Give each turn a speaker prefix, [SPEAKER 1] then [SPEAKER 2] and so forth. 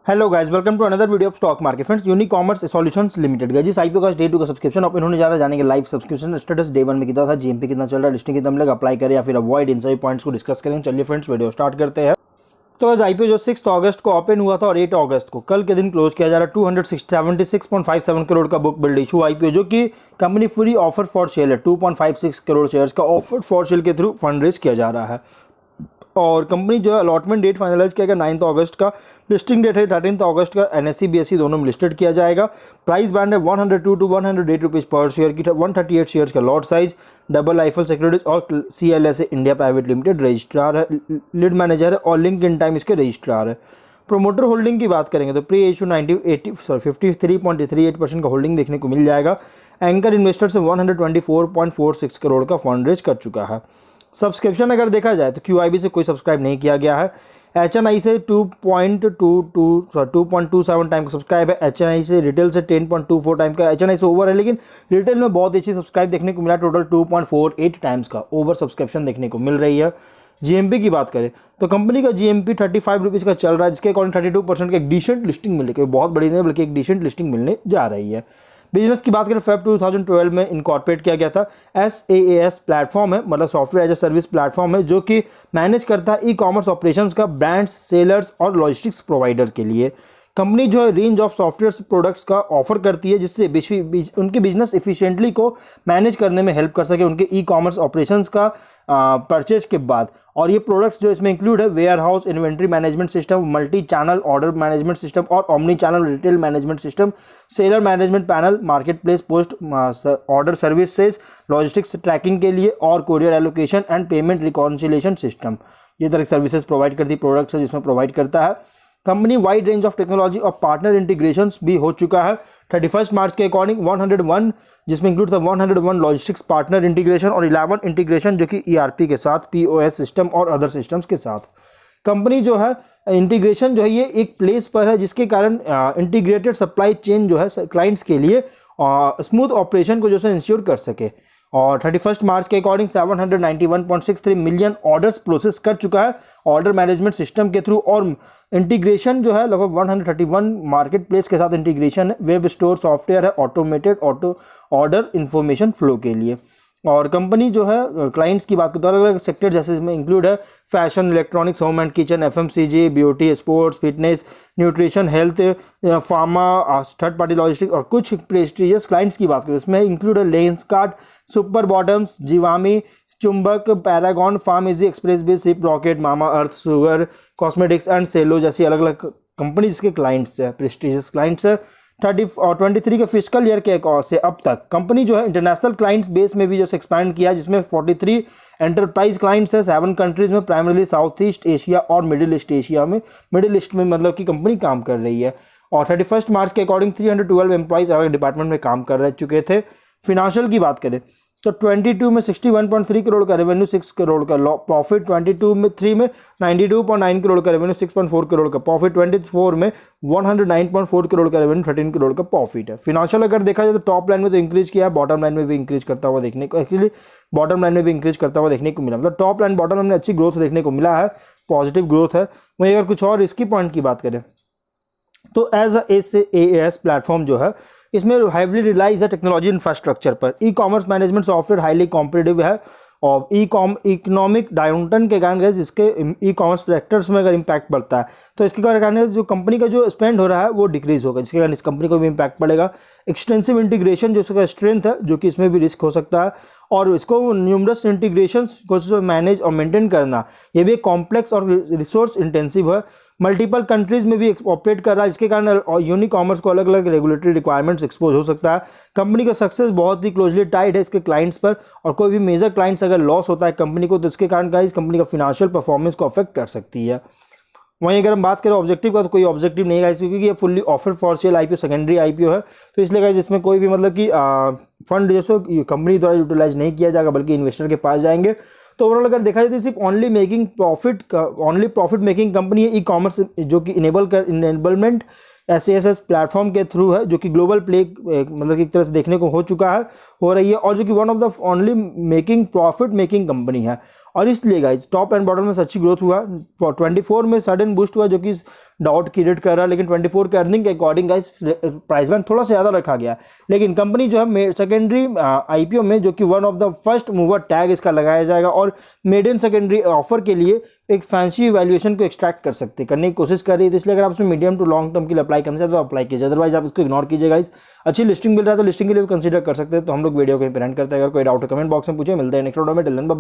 [SPEAKER 1] Hello guys, welcome to another video of stock market friends. Unicommerce solutions limited का जिस IPO का day 2 का subscription open होने जा रहा है, जानेंगे लाइव सब्सक्रिप्शन स्टेटस डे 1 में कितना था, जीएमपी कितना चल रहा है, लिस्टिंग कितना मिलेगा, अप्लाई करें या फिर अवॉइड, इन सभी पॉइंट्स को डिस्कस करेंगे। चलिए फ्रेंड्स, वीडियो स्टार्ट करते हैं। तो आज आईपीओ जो 6 अगस्त को ओपन हुआ था और 8 अगस्त को कल के दिन क्लोज किया जा रहा है 276.57 करोड़ का बुक बिल्ड इशू आईपीओ, जो कि company free offer for sale है। 2.56 करोड़ शेयर्स का ऑफर फॉर सेल के थ्रू फंड रेज किया जा रहा है और कंपनी जो है अलॉटमेंट डेट फाइनलाइज किया गया 9 अगस्त का। लिस्टिंग डेट है 13 अगस्त का। एनएससी बीएससी दोनों में लिस्टेड किया जाएगा। प्राइस बैंड है 102 टू 108 रुपीज़ पर शेयर की। 138 शेयर्स का lot size. Double Eiffel securities और CLSA India private limited registrar है, लीड मैनेजर है और लिंक इन टाइम इसके रजिस्ट्रार है। प्रोमोटर होल्डिंग की बात करेंगे तो प्री इशू 53.38% का होल्डिंग देखने को मिल जाएगा। एंकर इन्वेस्टर से 124.46 करोड़ का फंड रेज कर चुका है। सब्सक्रिप्शन अगर देखा जाए तो QIB से कोई सब्सक्राइब नहीं किया गया है। HNI से 2.27 टाइम का सब्सक्राइब है। HNI से रिटेल से 10.24 टाइम का। HNI से ओवर है, लेकिन रिटेल में बहुत अच्छी सब्सक्राइब देखने को मिला। टोटल 2.48 टाइम्स का ओवर सब्सक्रिप्शन देखने को मिल रही है। GMP की बात करें तो कंपनी का GMP 35 रुपीज़ का चल रहा है, जिसके अकॉर्डिंग 32% का एक डिसेंट लिस्टिंग मिले, कोई बहुत बड़ी नहीं बल्कि एक डिसेंट लिस्टिंग मिलने जा रही है। बिजनेस की बात करें फेब 2012 में इनकॉर्पोरेट किया गया था। SaaS प्लेटफॉर्म है, मतलब software as a service platform है, जो कि मैनेज करता है ई-कॉमर्स ऑपरेशंस का ब्रांड्स, सेलर्स और लॉजिस्टिक्स प्रोवाइडर के लिए। कंपनी जो है रेंज ऑफ सॉफ्टवेयर प्रोडक्ट्स का ऑफर करती है, जिससे उनके बिजनेस इफिशिएंटली को मैनेज करने में हेल्प कर सके उनके ई-कॉमर्स ऑपरेशंस का परचेज के बाद। और ये प्रोडक्ट्स जो इसमें इंक्लूड है warehouse inventory management system, multi channel order management system और omni channel retail management system, seller management panel, marketplace post order services, logistics tracking के लिए और courier allocation and payment reconciliation system. ये तरह की services provide करती products है जिसमें प्रोवाइड करता है। Company wide range of technology और पार्टनर इंटीग्रेशंस भी हो चुका है। 31 मार्च के अकॉर्डिंग 101, जिसमें इंक्लूड था 101 लॉजिस्टिक्स पार्टनर इंटीग्रेशन और 11 इंटीग्रेशन जो कि ERP के साथ, POS सिस्टम और अदर सिस्टम्स के साथ। कंपनी जो है इंटीग्रेशन जो है ये एक प्लेस पर है, जिसके कारण इंटीग्रेटेड सप्लाई चेन जो है क्लाइंट्स के लिए स्मूथ ऑपरेशन को जो है इंश्योर कर सके। और 31 मार्च के अकॉर्डिंग 791.63 मिलियन ऑर्डर्स प्रोसेस कर चुका है ऑर्डर मैनेजमेंट सिस्टम के थ्रू। और इंटीग्रेशन जो है लगभग 131 मार्केट प्लेस के साथ इंटीग्रेशन है। वेब स्टोर सॉफ्टवेयर है, automated auto order information flow के लिए। और कंपनी जो है क्लाइंट्स की बात करते हैं अलग अलग सेक्टर, जैसे इसमें इंक्लूड है fashion, electronics, home and kitchen, FMCG, beauty, sports, fitness, nutrition, health, pharma, third party logistics और कुछ प्रेस्टिजियस क्लाइंट्स की बात करें उसमें इंक्लूड है Lenskart, super Bottoms, Zivame, Chumbak, Paragon, pharmacy, Express Bay, Sip Rocket, Mamaearth, Sugar, Cosmetics and Cello जैसी अलग अलग कंपनीज के क्लाइंट्स है, प्रेस्टिजियस क्लाइंट्स है। 23 के फिजिकल ईयर के से अब तक कंपनी जो है इंटरनेशनल क्लाइंट्स बेस में भी जो एक्सपैंड किया, जिसमें 43 एंटरप्राइज क्लाइंट्स है 7 कंट्रीज में, प्राइमरीली साउथ ईस्ट एशिया और मिडिल ईस्ट एशिया में। मिडिल ईस्ट में मतलब कि कंपनी काम कर रही है। और 31 मार्च के अकॉर्डिंग 312 एम्प्लॉइज अलग डिपार्टमेंट में काम कर रह चुके थे। फिनेंशियल की बात करें तो 22 में 61.3 करोड़ का रेवेन्यू, 6 करोड़ का प्रॉफिट। 3 में 92.9 करोड़ का रेवेन्यू, 6.4 करोड़ का प्रॉफिट। 24 में 109.4 करोड़ का रेवेन्यू, 13 करोड़ का प्रॉफिट है। फिनेंशियल अगर देखा जाए तो टॉप लाइन में तो इंक्रीज किया है, बॉटम लाइन में भी इंक्रीज करता हुआ देखने को, एक्चुअली बॉटम लाइन में भी इंक्रीज करता हुआ देखने को मिला। मतलब टॉप लाइन बॉटम लाइन में अच्छी ग्रोथ देखने को मिला है, पॉजिटिव ग्रोथ है। वहीं अगर कुछ और रिस्की पॉइंट की बात करें तो एज SaaS प्लेटफॉर्म जो है इसमें हैवीली रिलाइज है टेक्नोलॉजी इंफ्रास्ट्रक्चर पर। Ecommerce management software highly competitive है और इकोनॉमिक डाउनटर्न के कारण इसके ई-कॉमर्स सेक्टर्स में अगर इम्पैक्ट बढ़ता है तो इसके कारण जो कंपनी का जो स्पेंड हो रहा है वो डिक्रीज होगा, जिसके कारण इस कंपनी को भी इम्पैक्ट पड़ेगा। एक्सटेंसिव इंटीग्रेशन जो इसका स्ट्रेंथ है, जो कि इसमें भी रिस्क हो सकता है। और इसको न्यूमरस इंटीग्रेशन को मैनेज और मेंटेन करना, ये भी एक कॉम्प्लेक्स और रिसोर्स इंटेंसिव है। मल्टीपल कंट्रीज में भी ऑपरेट कर रहा है, जिसके कारण यूनिकॉमर्स को अलग अलग रेगुलेटरी रिक्वायरमेंट्स एक्सपोज हो सकता है। कंपनी का सक्सेस बहुत ही क्लोजली टाइड है इसके क्लाइंट्स पर, और कोई भी मेजर क्लाइंट्स अगर लॉस होता है कंपनी को तो इसके कारण इस कंपनी का फिनेंशियल परफॉर्मेंस को अफेक्ट कर सकती है। वहीं अगर हम बात करें ऑब्जेक्टिव का तो कोई ऑब्जेक्टिव नहीं है, क्योंकि ये fully offer for sale IPO, secondary IPO है, तो इसलिए गाइस इसमें कोई भी मतलब कि फंड जैसे कंपनी द्वारा यूटिलाइज नहीं किया जाएगा, बल्कि इन्वेस्टर के पास जाएंगे। तो ओवरऑल अगर देखा जाए तो सिर्फ ओनली प्रॉफिट मेकिंग कंपनी है ई कॉमर्स, जो कि इनेबलमेंट SaaS प्लेटफॉर्म के थ्रू है, जो कि ग्लोबल प्ले मतलब कि एक तरह से देखने को हो रही है, और जो कि one of the only profit making company है। और इसलिए गाइज टॉप एंड बॉटम में अच्छी ग्रोथ हुआ। 24 में सडन बूस्ट हुआ जो कि डाउट क्रिएट कर रहा है, लेकिन 24 के अर्निंग के अकॉर्डिंग गाइज प्राइस बैंड थोड़ा सा ज़्यादा रखा गया। लेकिन कंपनी जो है सेकेंडरी आईपीओ में, जो कि one of the first mover tag इसका लगाया जाएगा और मेड इन सेकेंडरी ऑफर के लिए एक फैंसी वैल्यूएशन को एक्सट्रैक्ट कर सकते करने की कोशिश कर रही है। तो इसलिए अगर आप इसमें मीडियम टू लॉन्ग टर्म के लिए अप्लाई करना चाहते हो तो अप्लाई कीजिए, अदरवाइज आप इसको इग्नोर कीजिए गाइज। अच्छी लिस्टिंग मिल रहा है तो लिस्टिंग के लिए भी कंसीडर कर सकते हैं। तो हम लोग वीडियो को पेरेंट करते हैं। अगर कोई डाउट है कमेंट बॉक्स में पूछे। मिलते हैं नेक्स्ट वीडियो में। Till then bye.